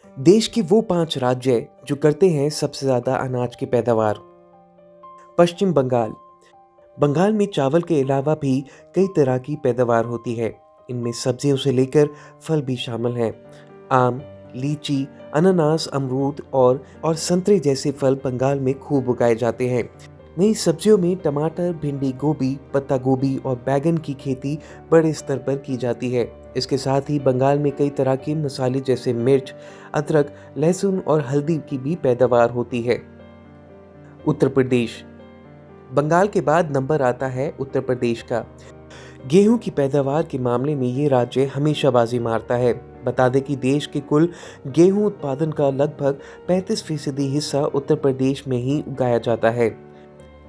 देश के वो 5 राज्य जो करते हैं सबसे ज़्यादा अनाज की पैदावार। पश्चिम बंगाल। बंगाल में चावल के अलावा भी कई तरह की पैदावार होती है। इनमें सब्जियों से लेकर फल भी शामिल हैं। आम, लीची, अनानास, अमरूद और संतरे जैसे फल बंगाल में खूब उगाए जाते हैं। वहीं सब्जियों में टमाटर, भिंडी, गोभी, पत्ता गोभी और बैगन की खेती बड़े स्तर पर की जाती है। इसके साथ ही बंगाल में कई तरह के मसाले जैसे मिर्च, अदरक, लहसुन और हल्दी की भी पैदावार होती है। उत्तर प्रदेश। बंगाल के बाद नंबर आता है उत्तर प्रदेश का। गेहूं की पैदावार के मामले में ये राज्य हमेशा बाजी मारता है। बता दें कि देश के कुल गेहूं उत्पादन का लगभग 35% हिस्सा उत्तर प्रदेश में ही उगाया जाता है।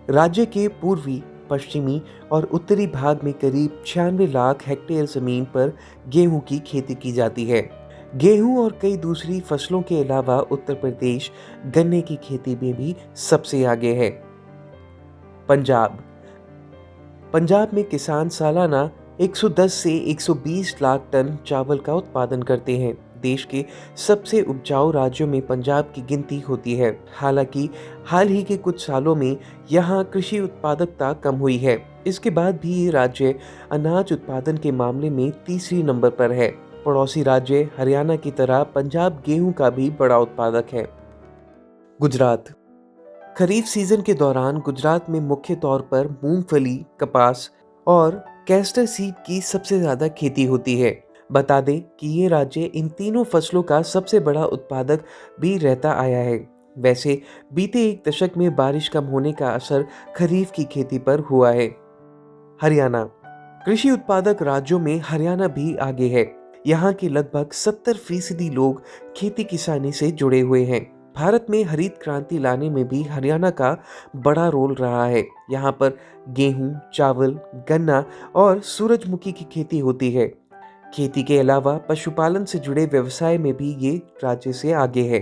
राज्य के पूर्वी, पश्चिमी और उत्तरी भाग में करीब 96 लाख हेक्टेयर जमीन पर गेहूं की खेती की जाती है। गेहूं और कई दूसरी फसलों के अलावा उत्तर प्रदेश गन्ने की खेती में भी सबसे आगे है। पंजाब। पंजाब में किसान सालाना 110 से 120 लाख टन चावल का उत्पादन करते हैं। देश के सबसे उपजाऊ राज्यों में पंजाब की गिनती होती है। हालांकि हाल ही के कुछ सालों में यहाँ कृषि उत्पादकता कम हुई है। इसके बाद भी ये राज्य अनाज उत्पादन के मामले में तीसरी नंबर पर है। पड़ोसी राज्य हरियाणा की तरह पंजाब गेहूं का भी बड़ा उत्पादक है। गुजरात। खरीफ सीजन के दौरान गुजरात में मुख्य तौर पर मूंगफली, कपास और कैस्टर सीड की सबसे ज्यादा खेती होती है। बता दें कि ये राज्य इन तीनों फसलों का सबसे बड़ा उत्पादक भी रहता आया है। वैसे बीते एक दशक में बारिश कम होने का असर खरीफ की खेती पर हुआ है। हरियाणा। कृषि उत्पादक राज्यों में हरियाणा भी आगे है। यहाँ के लगभग 70% लोग खेती किसानी से जुड़े हुए हैं। भारत में हरित क्रांति लाने में भी हरियाणा का बड़ा रोल रहा है। यहाँ पर गेहूं, चावल, गन्ना और सूरजमुखी की खेती होती है। खेती के अलावा पशुपालन से जुड़े व्यवसाय में भी ये राज्य से आगे है।